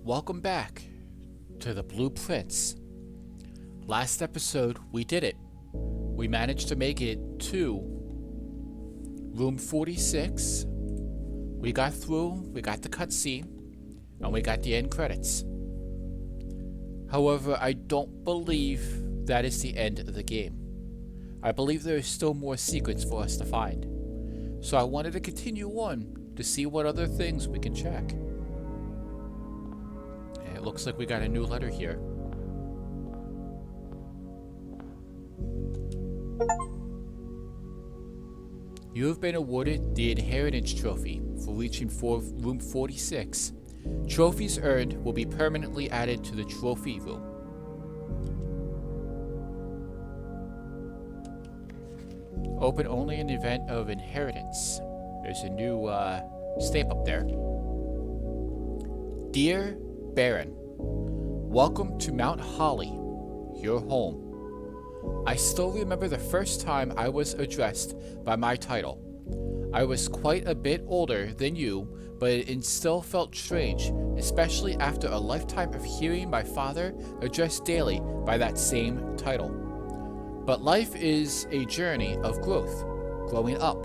Welcome back to the Blueprints. Last episode, we did it. We managed to make it to room 46. We got through, we got the cutscene, and we got the end credits. However, I don't believe that is the end of the game. I believe there is still more secrets for us to find. So I wanted to continue on to see what other things we can check. And it looks like we got a new letter here. You have been awarded the Inheritance Trophy for reaching room 46. Trophies earned will be permanently added to the trophy room. Open only in the event of inheritance. There's a new stamp up there. Dear Baron, welcome to Mount Holly, your home. I still remember the first time I was addressed by my title. I was quite a bit older than you, but it still felt strange, especially after a lifetime of hearing my father addressed daily by that same title. But life is a journey of growth, growing up,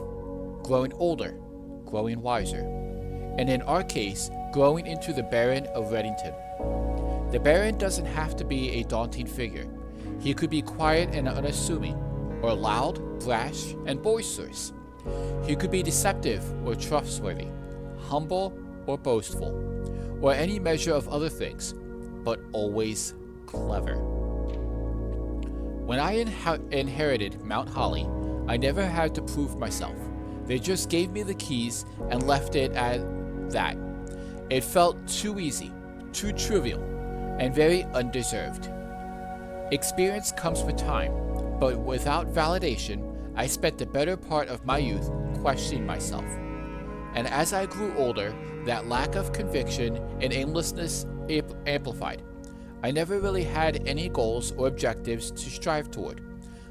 growing older, growing wiser, and in our case, growing into the Baron of Reddington. The Baron doesn't have to be a daunting figure. He could be quiet and unassuming, or loud, brash, and boisterous. He could be deceptive or trustworthy, humble or boastful, or any measure of other things, but always clever. When I inherited Mount Holly, I never had to prove myself. They just gave me the keys and left it at that. It felt too easy, too trivial, and very undeserved. Experience comes with time, but without validation, I spent the better part of my youth questioning myself. And as I grew older, that lack of conviction and aimlessness amplified. I never really had any goals or objectives to strive toward.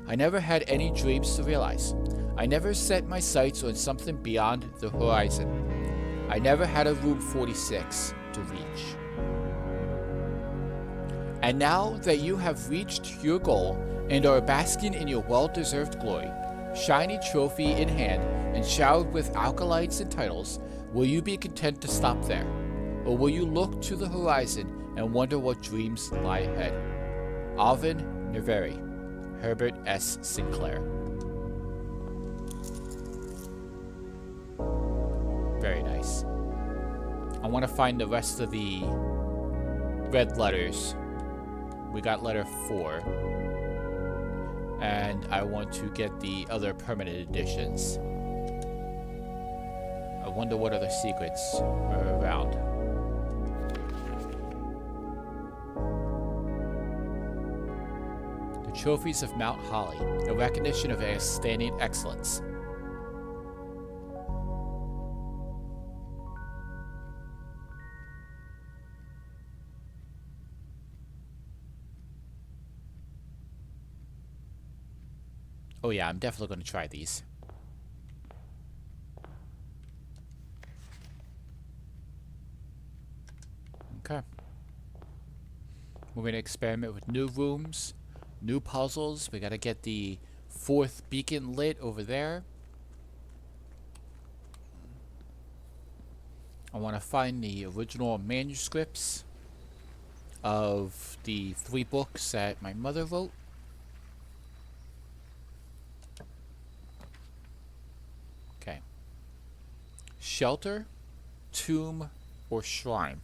I never had any dreams to realize. I never set my sights on something beyond the horizon. I never had a room 46 to reach. And now that you have reached your goal and are basking in your well-deserved glory, shiny trophy in hand and showered with acolytes and titles, will you be content to stop there? Or will you look to the horizon and wonder what dreams lie ahead? Alvin Neveri, Herbert S. Sinclair. Very nice. I want to find the rest of the red letters. We got letter 4. And I want to get the other permanent editions. I wonder what other secrets are around. The Trophies of Mount Holly, a recognition of outstanding excellence. Oh yeah, I'm definitely going to try these. Okay. We're going to experiment with new rooms, new puzzles. We got to get the 4th beacon lit over there. I want to find the original manuscripts of the 3 books that my mother wrote. Okay. Shelter, tomb, or shrine.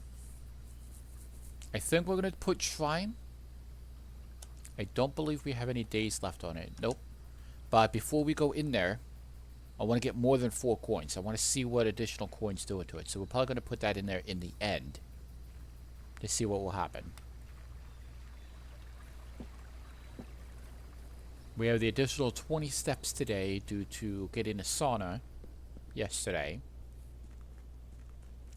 I think we're going to put shrine. I don't believe we have any days left on it. Nope. But before we go in there, I want to get more than 4 coins. I want to see what additional coins do to it. So we're probably going to put that in there in the end to see what will happen. We have the additional 20 steps today due to getting a sauna yesterday.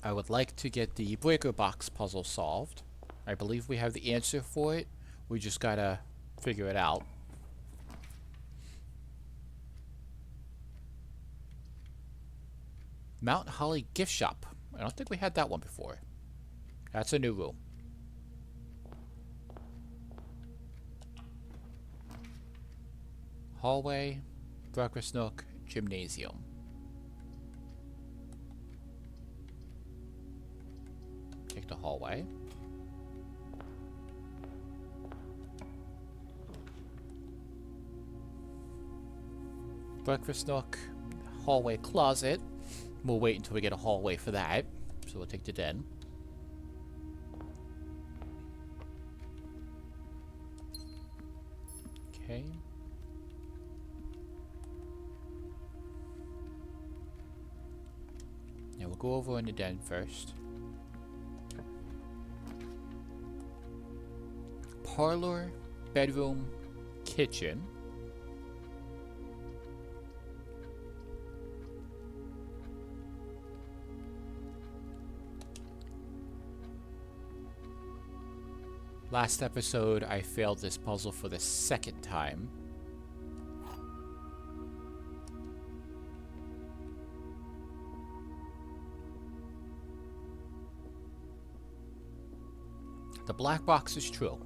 I would like to get the breaker box puzzle solved. I believe we have the answer for it. We just gotta figure it out. Mount Holly gift shop. I don't think we had that one before. That's a new room. Hallway, breakfast nook, gymnasium. Take the hallway. Breakfast nook, hallway closet. We'll wait until we get a hallway for that. So we'll take the den. Okay. Now we'll go over in the den first. Parlor, bedroom, kitchen. Last episode, I failed this puzzle for the second time. The black box is true.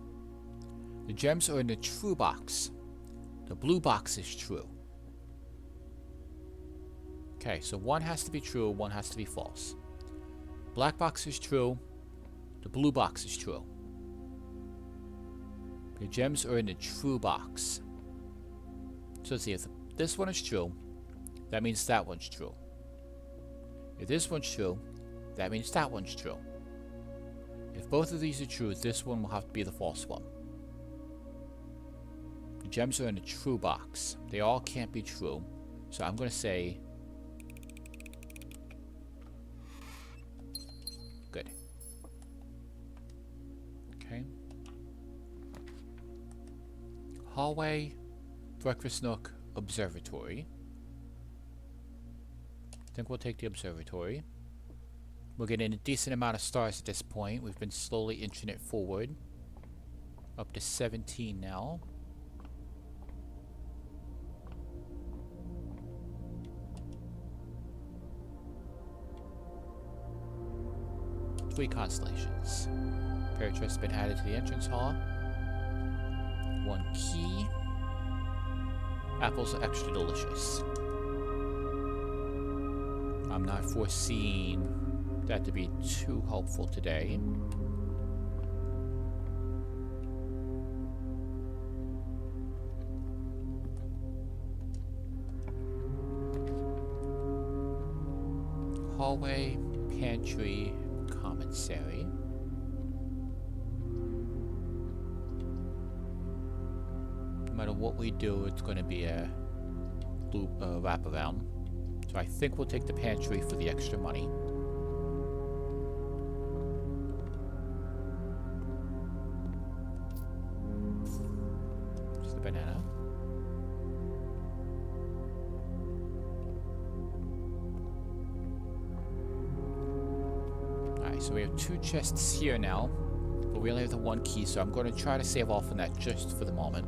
The gems are in the true box. The blue box is true. Okay, so one has to be true, one has to be false. Black box is true. The blue box is true. The gems are in the true box. So let's see, if this one is true, that means that one's true. If this one's true, that means that one's true. If both of these are true, this one will have to be the false one. The gems are in the true box. They all can't be true. So I'm going to say... Good. Okay. Hallway, breakfast nook, observatory. I think we'll take the observatory. We're getting a decent amount of stars at this point. We've been slowly inching it forward. Up to 17 now. Three constellations. Parachute has been added to the entrance hall. One key. Apples are extra delicious. I'm not foreseeing that to be too helpful today. Hallway, pantry, commissary. No matter what we do, it's going to be a loop, wraparound. So I think we'll take the pantry for the extra money. Just the banana. Alright, so we have two chests here now, but we only have the one key, so I'm going to try to save off on that just for the moment.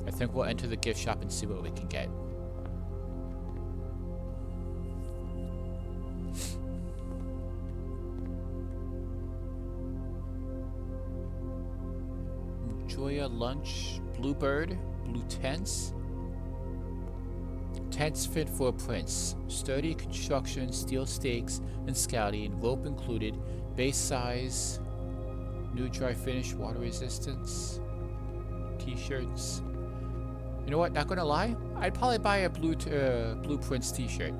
I think we'll enter the gift shop and see what we can get. Enjoy a lunch, bluebird, blue tents. Tents fit for a prince. Sturdy construction, steel stakes and scouting, rope included, base size, new dry finish, water resistance, t-shirts. You know what, not gonna lie, I'd probably buy a blue prince t-shirt.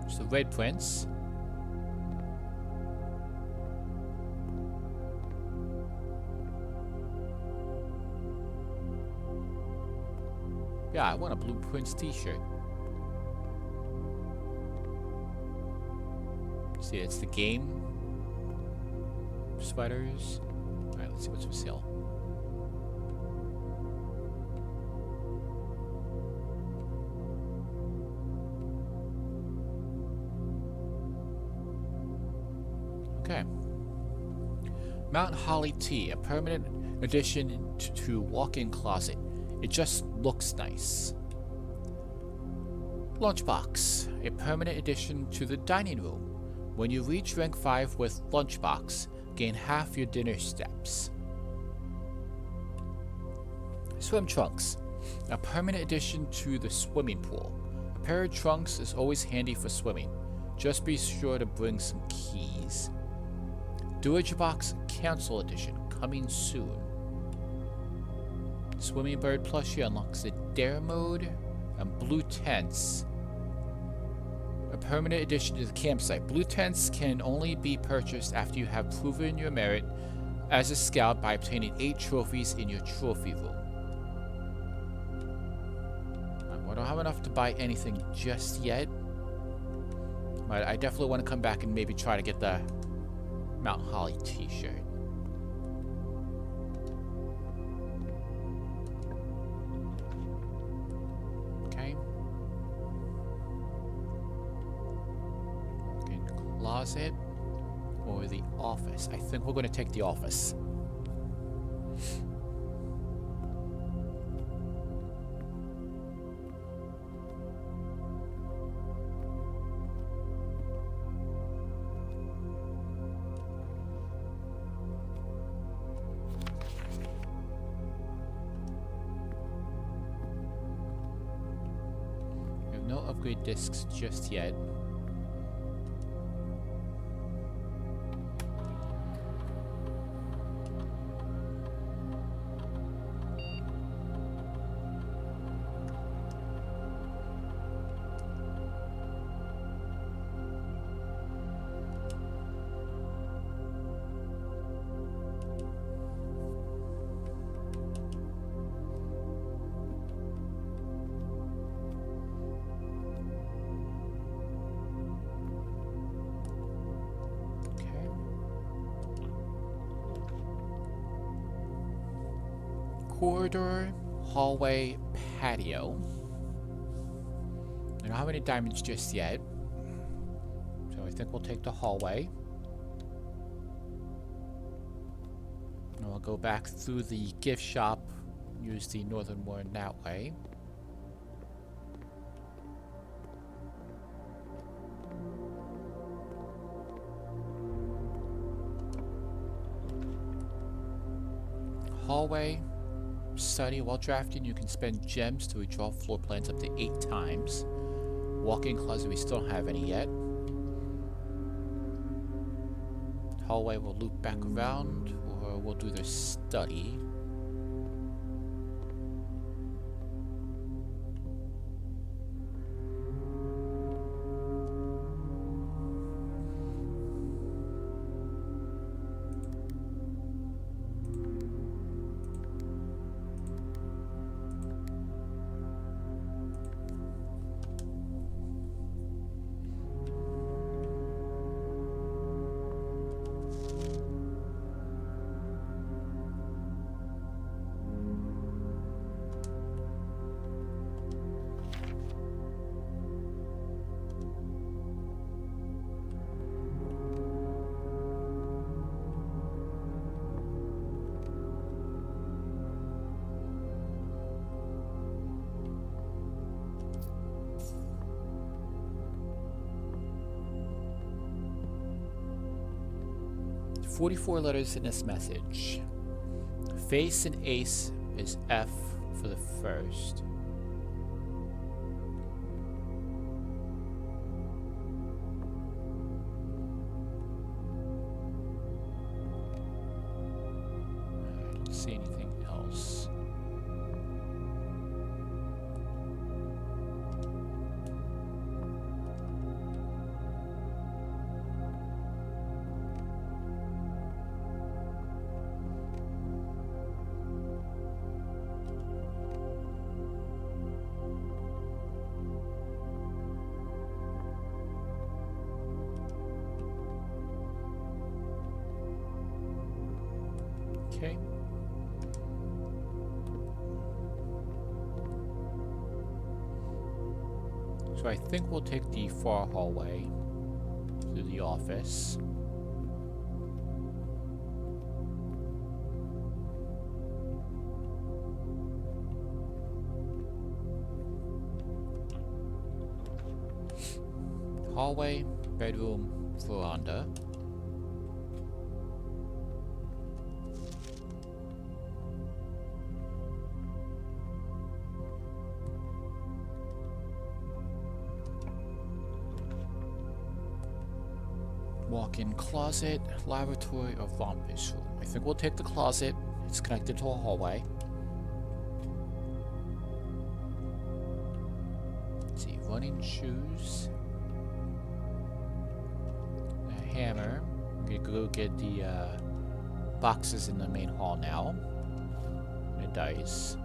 It's the red prince. Yeah, I want a blue prince t-shirt. See, it's the game. Sweaters. Alright, let's see what's for sale. Okay. Mount Holly Tea, a permanent addition to walk-in closet. It just looks nice. Lunchbox, a permanent addition to the dining room. When you reach rank 5 with Lunchbox, gain half your dinner steps. Swim trunks. A permanent addition to the swimming pool. A pair of trunks is always handy for swimming. Just be sure to bring some keys. Box Council Edition, coming soon. Swimming Bird plushie unlocks the Dare mode, and blue tents. A permanent addition to the campsite. Blue tents can only be purchased after you have proven your merit as a scout by obtaining 8 trophies in your trophy room. I don't have enough to buy anything just yet, but I definitely want to come back and maybe try to get the Mount Holly t-shirt. Okay. Closet or the office? I think we're going to take the office. We have no upgrade discs just yet. Corridor, hallway, patio. I don't have any diamonds just yet, so I think we'll take the hallway. And we'll go back through the gift shop, use the northern one that way. Hallway. Study. While drafting, you can spend gems to redraw floor plans up to 8 times. Walk-in closet, we still don't have any yet. Hallway, we'll loop back around, or we'll do the study. "44 letters in this message. Face and ace is F for the first. I don't see anything else. Okay. So I think we'll take the far hallway to the office. Hallway, bedroom, veranda. Walk-in closet, lavatory, or vompus room. I think we'll take the closet. It's connected to a hallway. Let's see, running shoes. A hammer. I'm gonna go get the boxes in the main hall now. And a dice.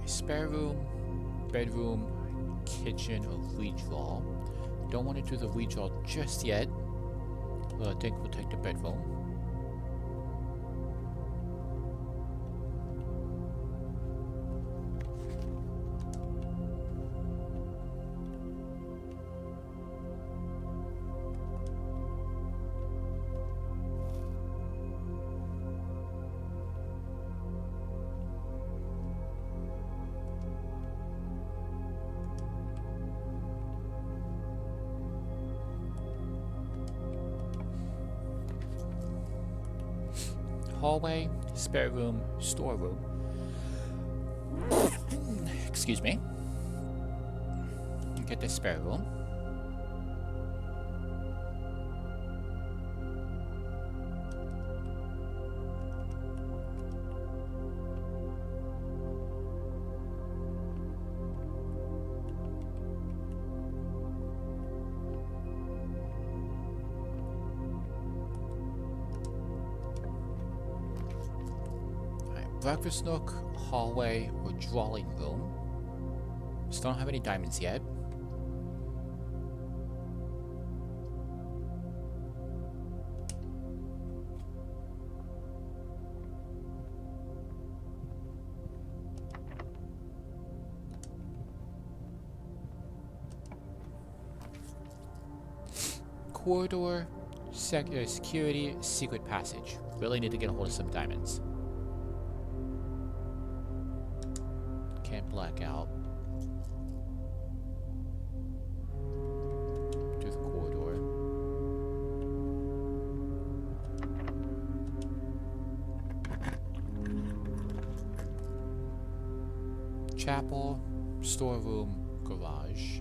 Spare room, bedroom, kitchen, or redraw. Don't want to do the redraw just yet. I think we'll take the bedroom. Hallway, spare room, storeroom. Excuse me. Get the spare room. Breakfast nook, hallway, or drawing room. Still don't have any diamonds yet. Corridor, security, secret passage. Really need to get a hold of some diamonds. Can't black out. To the corridor. Chapel, storeroom, garage.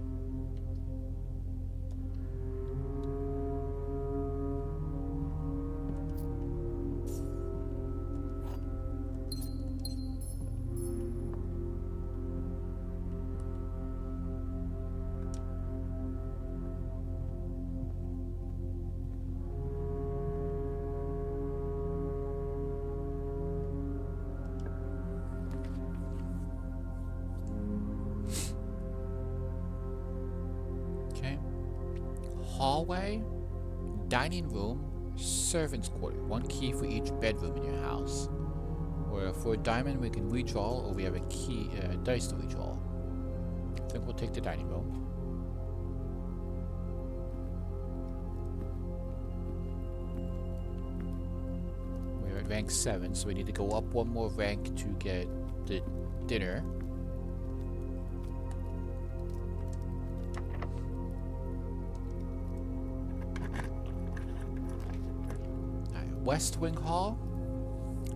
Hallway, dining room, servant's quarter. One key for each bedroom in your house. Where for a diamond we can redraw, or we have a key dice to redraw. I think we'll take the dining room. We're at rank 7, so we need to go up one more rank to get the dinner. West Wing Hall,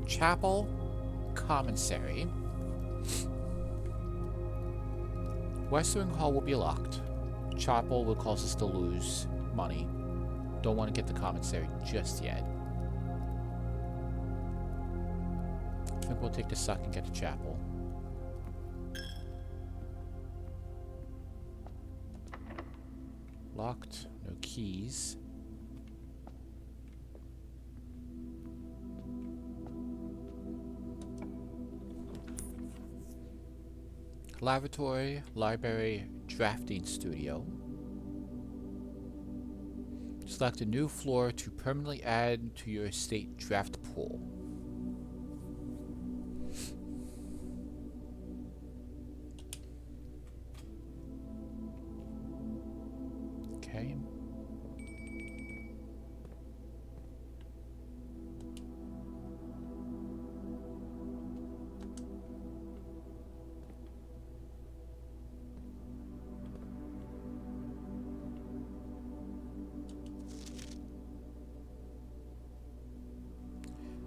Chapel, Commissary. West Wing Hall will be locked. Chapel will cause us to lose money. Don't want to get the Commissary just yet. I think we'll take the suck and get the Chapel. Locked, no keys. Lavatory, library, drafting studio. Select a new floor to permanently add to your estate draft pool. Okay.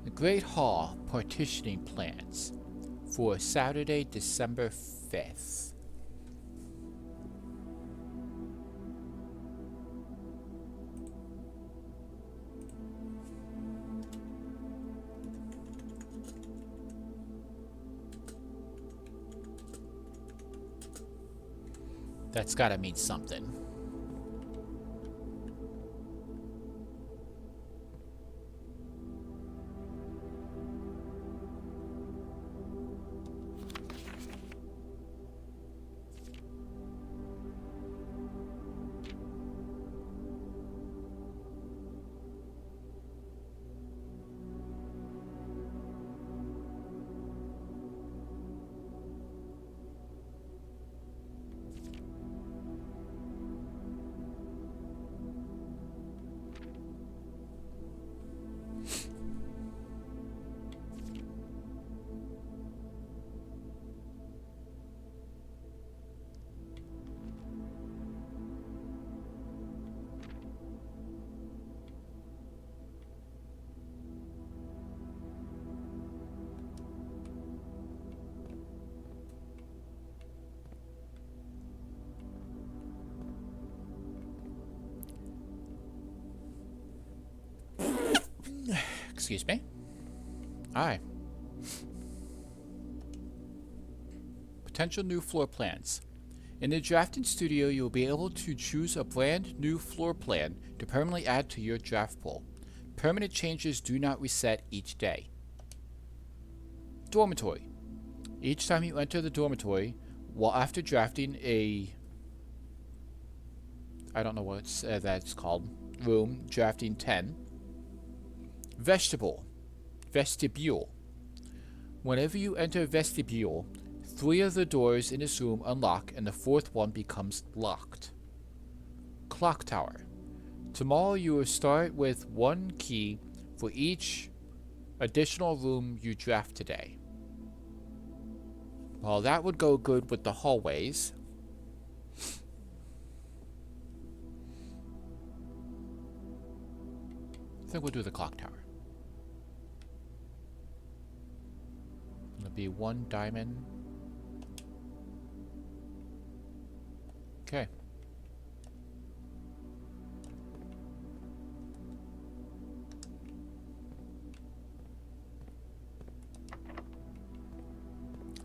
The Great Hall partitioning plans for Saturday, December 5th. That's gotta mean something. Excuse me. Aye. Potential new floor plans. In the drafting studio, you'll be able to choose a brand new floor plan to permanently add to your draft pool. Permanent changes do not reset each day. Dormitory. Each time you enter the dormitory, while after drafting I don't know what that's called, room, drafting 10. Vestibule. Whenever you enter vestibule, 3 of the doors in this room unlock and the 4th one becomes locked. Clock tower. Tomorrow you will start with 1 key for each additional room you draft today. Well, that would go good with the hallways. I think we'll do the clock tower. It'll be 1 diamond. Okay.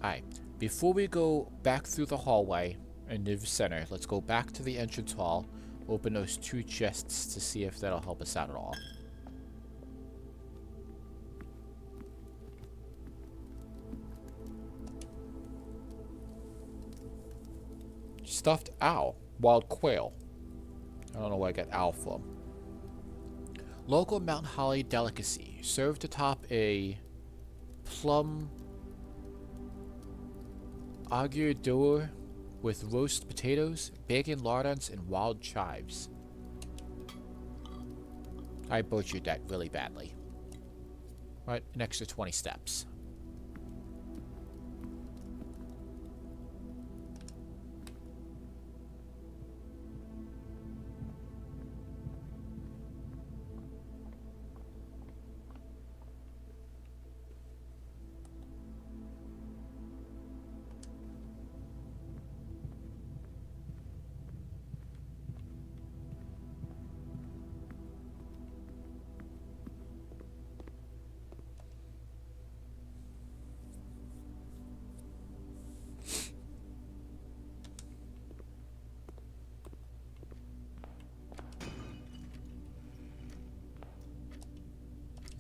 Alright, before we go back through the hallway in the center, let's go back to the entrance hall, open those 2 chests to see if that'll help us out at all. Stuffed owl. Wild quail. I don't know where I got owl from. Local Mount Holly delicacy. Served atop a plum agridour with roast potatoes, bacon lardons, and wild chives. I butchered that really badly. Right, an extra 20 steps.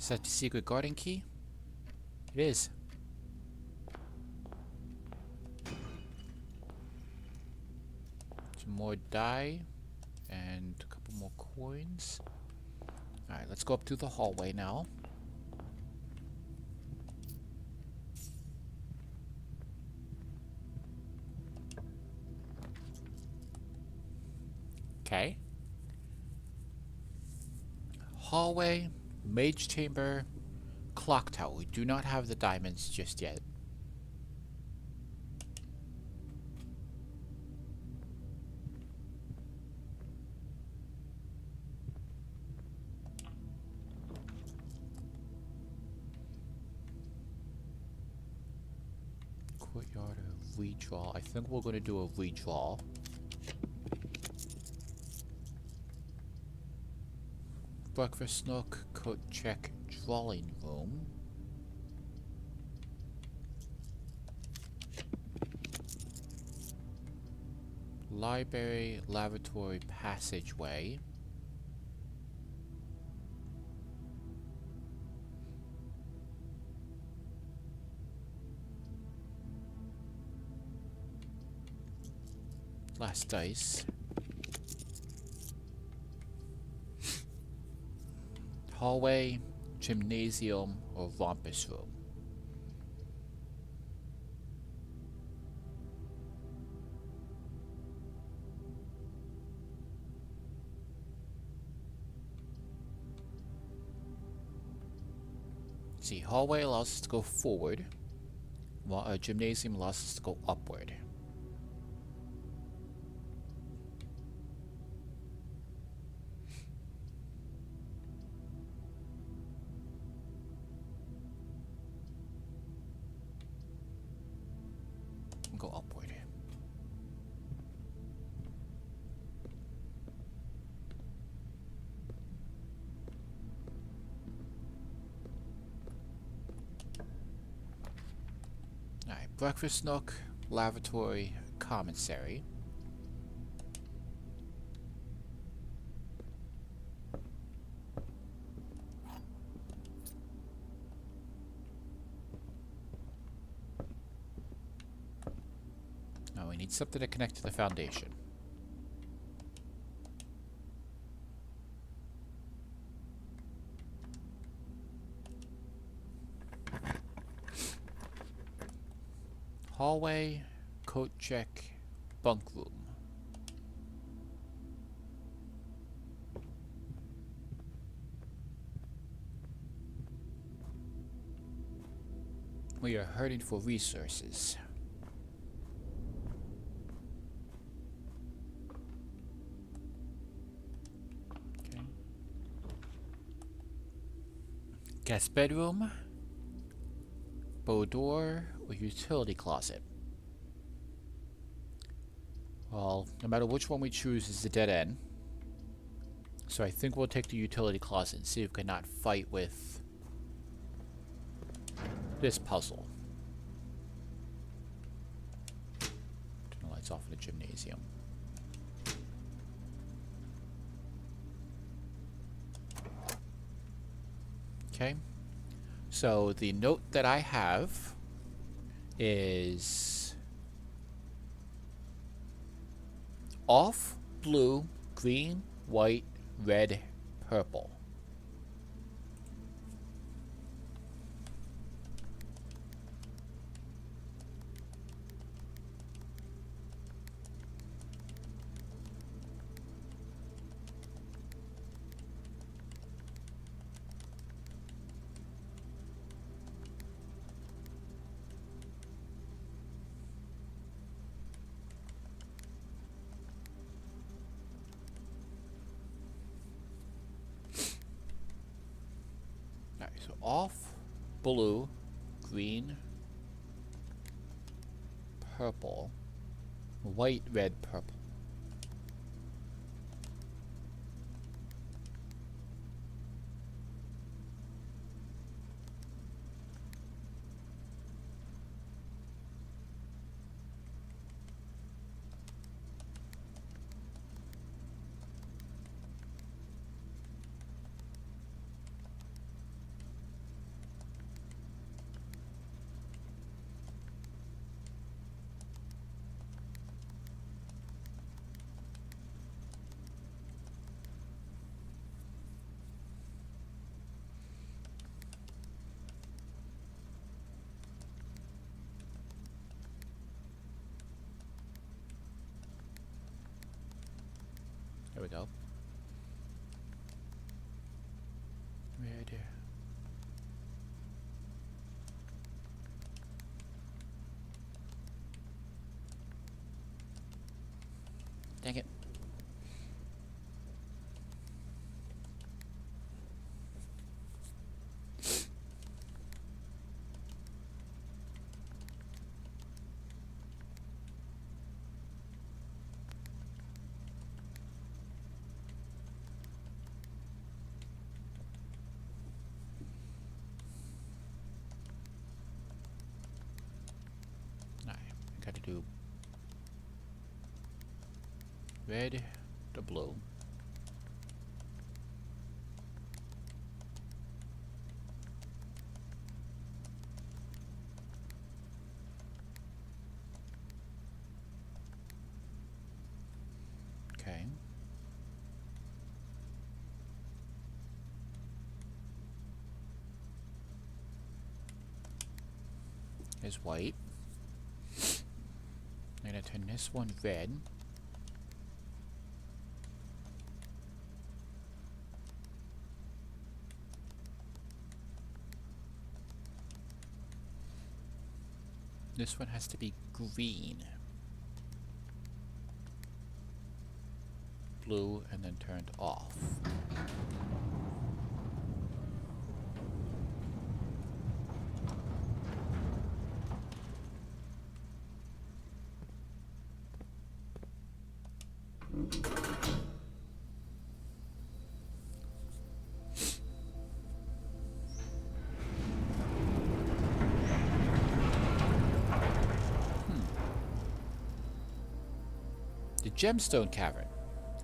Is that the secret garden key? It is. Some more dye and a couple more coins. Alright, let's go up through the hallway now. Okay. Hallway, mage chamber, clock tower. We do not have the diamonds just yet. Courtyard or redraw. I think we're going to do a redraw. Breakfast nook, coat check, drawing room. Library, lavatory, passageway. Last dice. Hallway, gymnasium, or rompus room. See, hallway allows us to go forward, while a gymnasium allows us to go upward. Go upward. Alright, breakfast nook, lavatory, commissary. Now we need something to connect to the foundation. Hallway, coat check, bunk room. We are hurting for resources. Okay. Guest bedroom, boudoir, or utility closet. Well, no matter which one we choose is a dead end. So I think we'll take the utility closet and see if we cannot fight with this puzzle. Turn the lights off in the gymnasium. Okay. So the note that I have is off, blue, green, white, red, purple. Alright, so off, blue, green, purple, white, red, purple. There we go. Red. Dang it. red, the blue. Okay. Is white. I'm gonna turn this one red. This one has to be green. Blue and then turned off. The gemstone cavern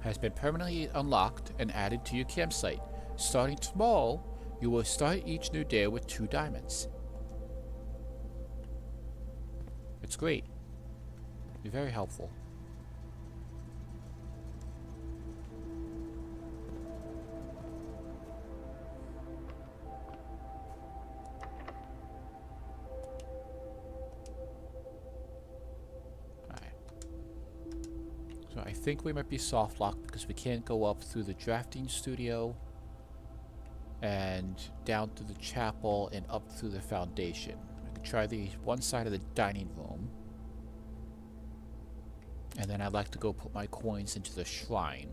has been permanently unlocked and added to your campsite. Starting tomorrow, you will start each new day with 2 diamonds. It's great. Be very helpful. So I think we might be soft locked because we can't go up through the drafting studio and down through the chapel and up through the foundation. I could try the one side of the dining room. And then I'd like to go put my coins into the shrine.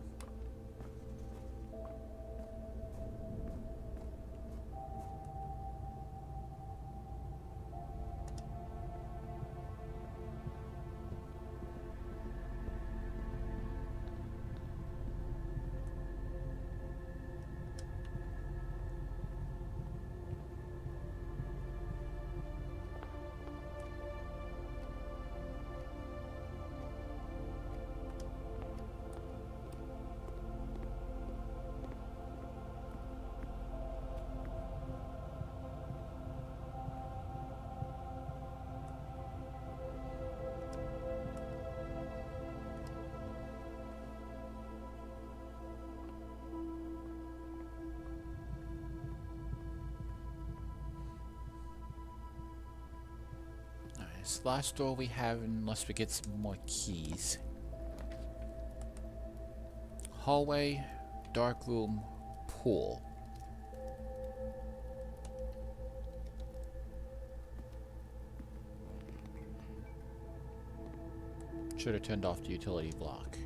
This last door we have, unless we get some more keys. Hallway, dark room, pool. Should have turned off the utility block.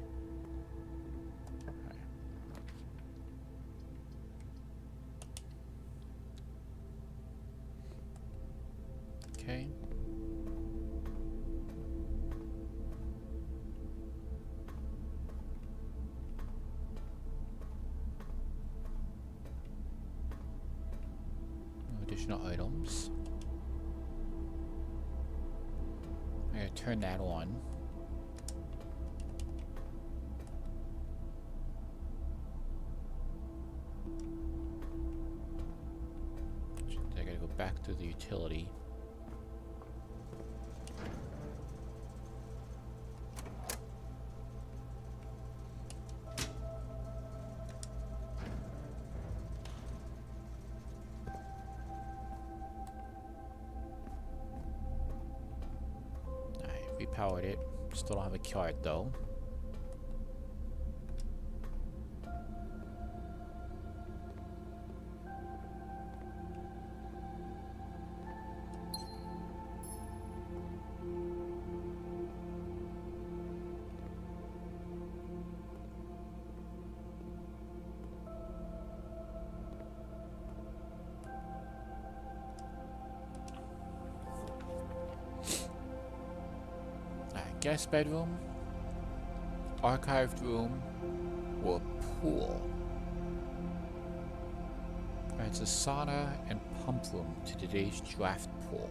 Okay. Additional items. I'm gonna turn that on. I gotta go back to the utility. Repowered it. Still don't have a card though. Guest bedroom, archived room, or pool. Adds a sauna and pump room to today's draft pool.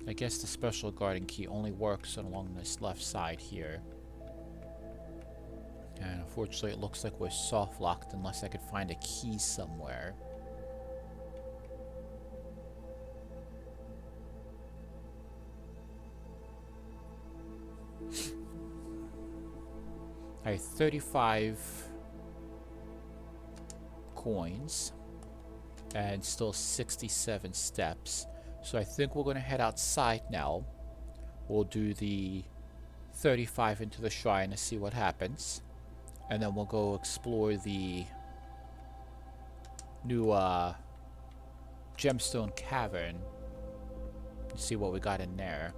I guess the special guarding key only works along this left side here. And unfortunately it looks like we're soft locked unless I could find a key somewhere. I have 35 coins and still 67 steps. So I think we're going to head outside now. We'll do the 35 into the shrine to see what happens. And then we'll go explore the new gemstone cavern and see what we got in there.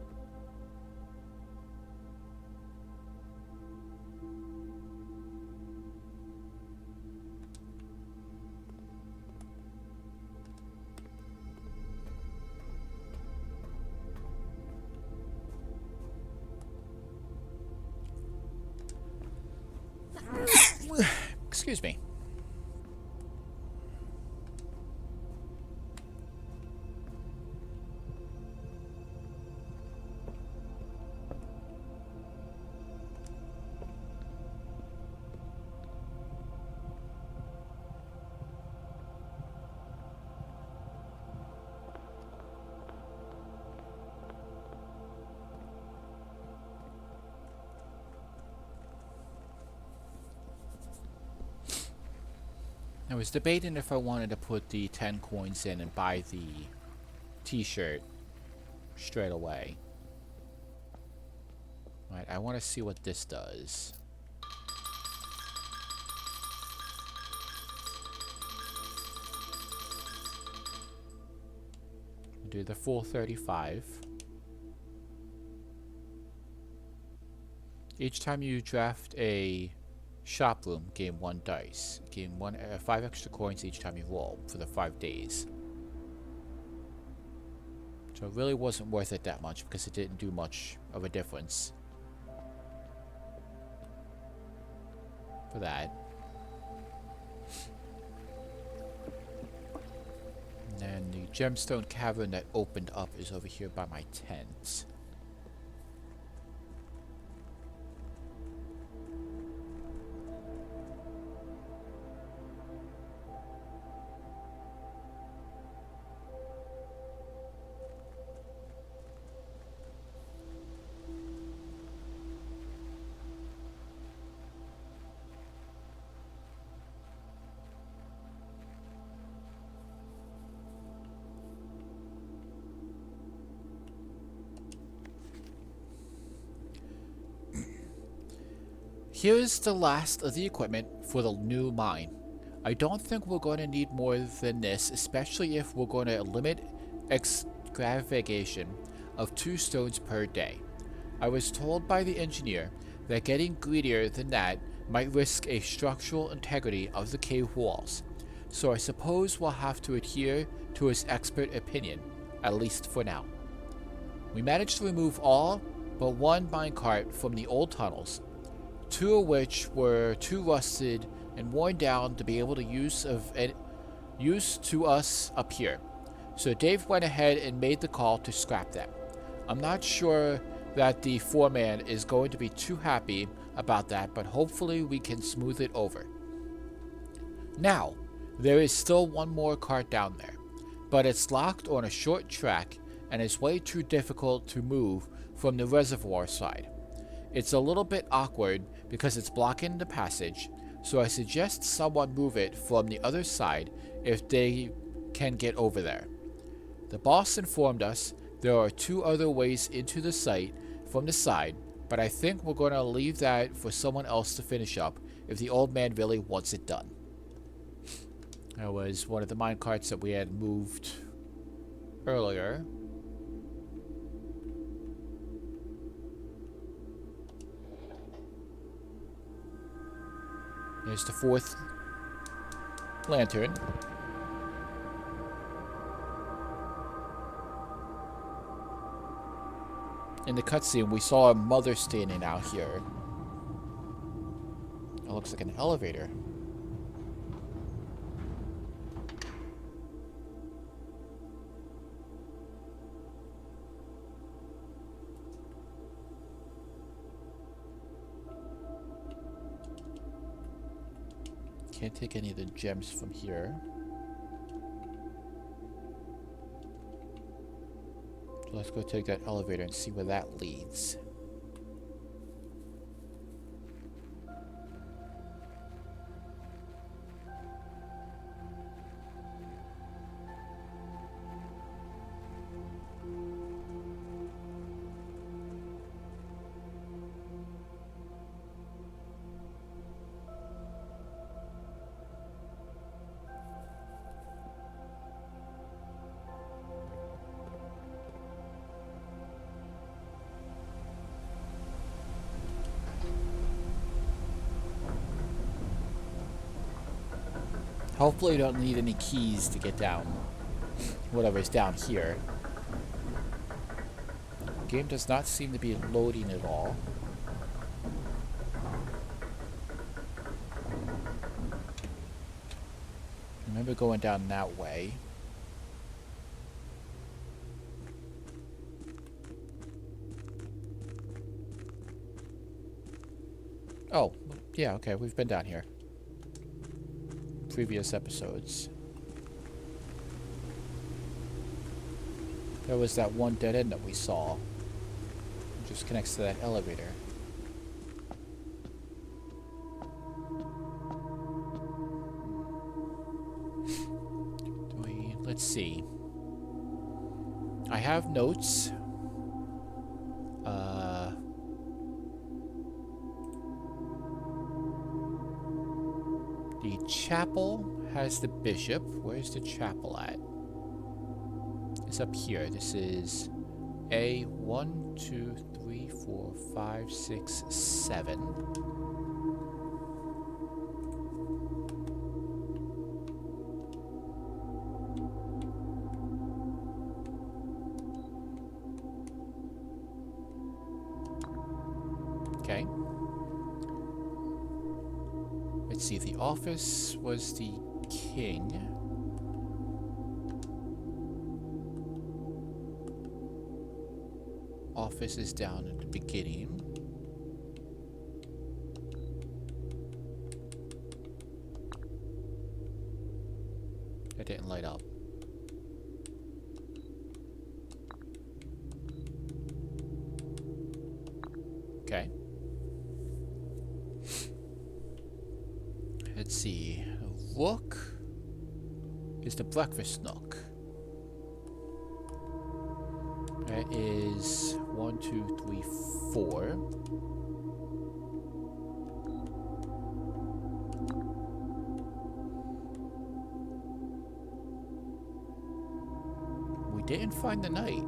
Excuse me. I was debating if I wanted to put the 10 coins in and buy the t-shirt straight away. Right, I want to see what this does. Do the full 35. Each time you draft a shop room, gain 1 dice. Gain 5 extra coins each time you roll for the 5 days. So it really wasn't worth it that much because it didn't do much of a difference for that. And then the gemstone cavern that opened up is over here by my tent. Here's the last of the equipment for the new mine. I don't think we're going to need more than this, especially if we're going to limit excavation of 2 stones per day. I was told by the engineer that getting greedier than that might risk a structural integrity of the cave walls, so I suppose we'll have to adhere to his expert opinion, at least for now. We managed to remove all but 1 minecart from the old tunnels, 2 of which were too rusted and worn down to be able to use to us up here. So Dave went ahead and made the call to scrap them. I'm not sure that the foreman is going to be too happy about that, but hopefully we can smooth it over. Now, there is still 1 more cart down there, but it's locked on a short track and is way too difficult to move from the reservoir side. It's a little bit awkward because it's blocking the passage, so I suggest someone move it from the other side if they can get over there. The boss informed us there are 2 other ways into the site from the side, but I think we're going to leave that for someone else to finish up if the old man really wants it done. That was one of the minecarts that we had moved earlier. There's the 4th lantern. In the cutscene, we saw a mother standing out here. It looks like an elevator. Can't take any of the gems from here. So let's go take that elevator and see where that leads. Hopefully you don't need any keys to get down. Whatever's down here. The game does not seem to be loading at all. I remember going down that way. Oh, yeah, okay, we've been down here. Previous episodes. There was that one dead end that we saw. It just connects to that elevator. Let's see. I have notes. The chapel has the bishop. Where's the chapel at? It's up here. This is A1, 2, 3, 4, 5, 6, 7. Okay. Let's see. The office was the king. Office is down at the beginning. It didn't light up. Okay. Let's see. Rook is the breakfast nook. That is 1, 2, 3, 4. We didn't find the knight.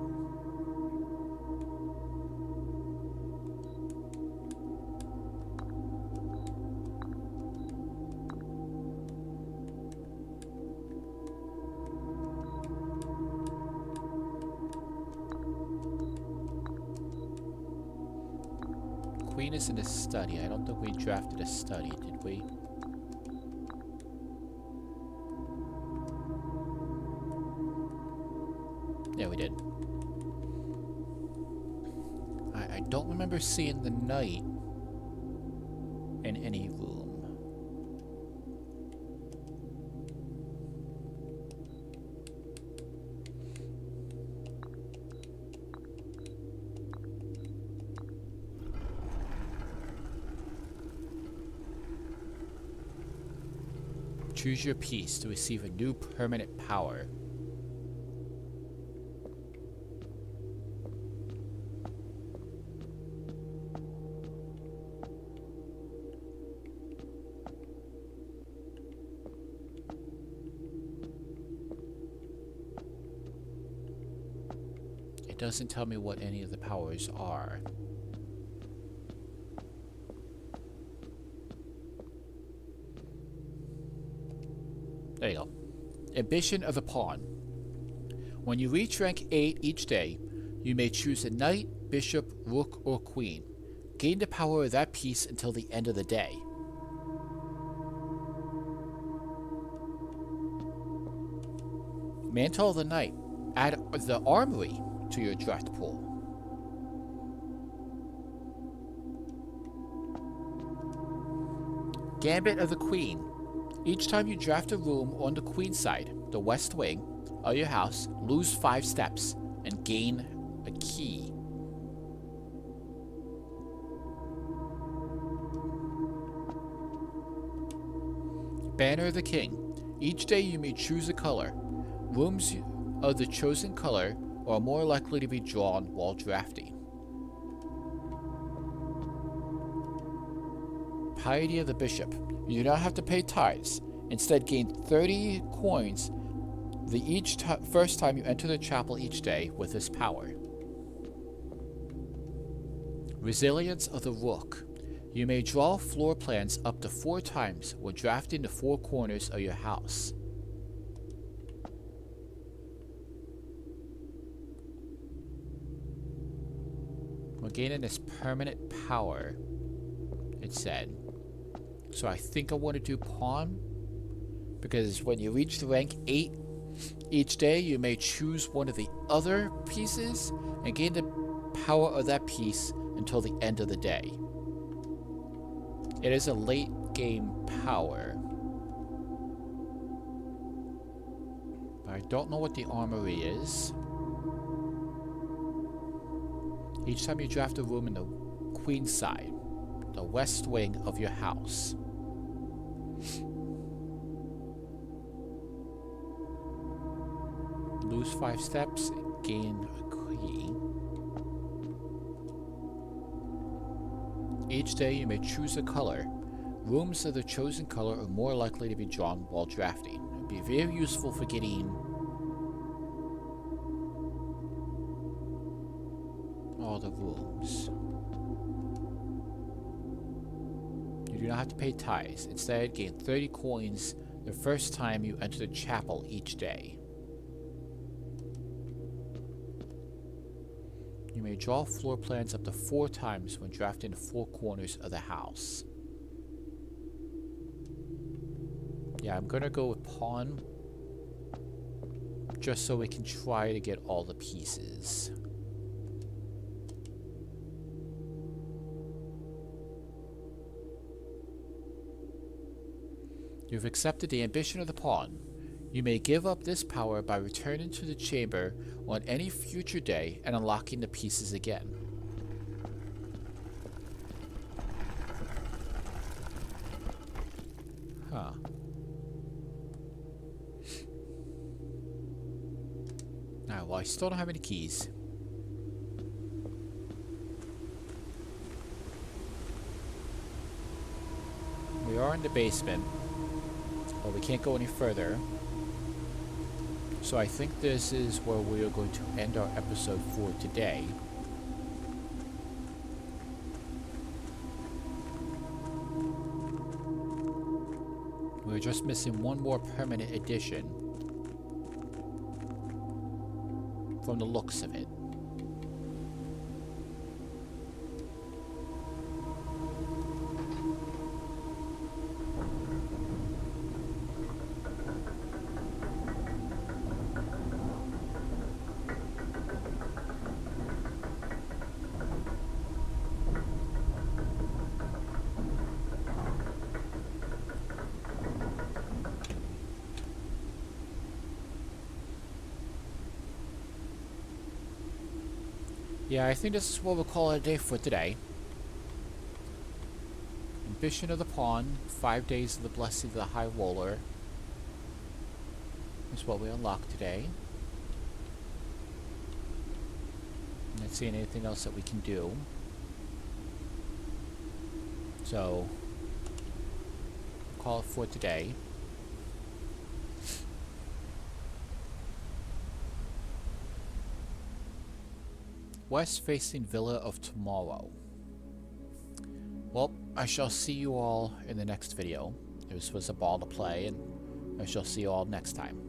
Queen is in a study. I don't think we drafted a study, did we? Yeah, we did. I don't remember seeing the knight in any room. Choose your piece to receive a new permanent power. It doesn't tell me what any of the powers are. There you go. Ambition of the pawn. When you reach rank 8 each day, you may choose a knight, bishop, rook, or queen. Gain the power of that piece until the end of the day. Mantle of the Knight. Add the armory to your draft pool. Gambit of the Queen. Each time you draft a room on the queen side, the west wing of your house, lose 5 steps and gain a key. Banner of the King. Each day you may choose a color. Rooms of the chosen color are more likely to be drawn while drafting. Piety of the Bishop. You do not have to pay tithes. Instead, gain 30 coins first time you enter the chapel each day with this power. Resilience of the Rook. You may draw floor plans up to 4 times when drafting the 4 corners of your house. We're gaining this permanent power, it said. So I think I want to do pawn, because when you reach the rank 8 each day, you may choose one of the other pieces and gain the power of that piece until the end of the day. It is a late game power. But I don't know what the armory is. Each time you draft a room in the queen side, the west wing of your house. Lose 5 steps, gain a key. Each day you may choose a color. Rooms of the chosen color are more likely to be drawn while drafting. It would be very useful for getting all the rooms. You do not have to pay tithes. Instead, gain 30 coins the first time you enter the chapel each day. You may draw floor plans up to 4 times when drafting the 4 corners of the house. Yeah, I'm gonna go with pawn, just so we can try to get all the pieces. You've accepted the ambition of the pawn. You may give up this power by returning to the chamber on any future day and unlocking the pieces again. Huh. Alright, well, I still don't have any keys. We are in the basement, but we can't go any further. So I think this is where we are going to end our episode for today. We're just missing one more permanent addition from the looks of it. Yeah, I think this is what we'll call it a day for today. Ambition of the Pawn, 5 days of the Blessing of the High Roller is what we unlocked today. I'm not seeing anything else that we can do. So, we'll call it for today. West-facing Villa of Tomorrow. Well, I shall see you all in the next video. This was a ball to play, and I shall see you all next time.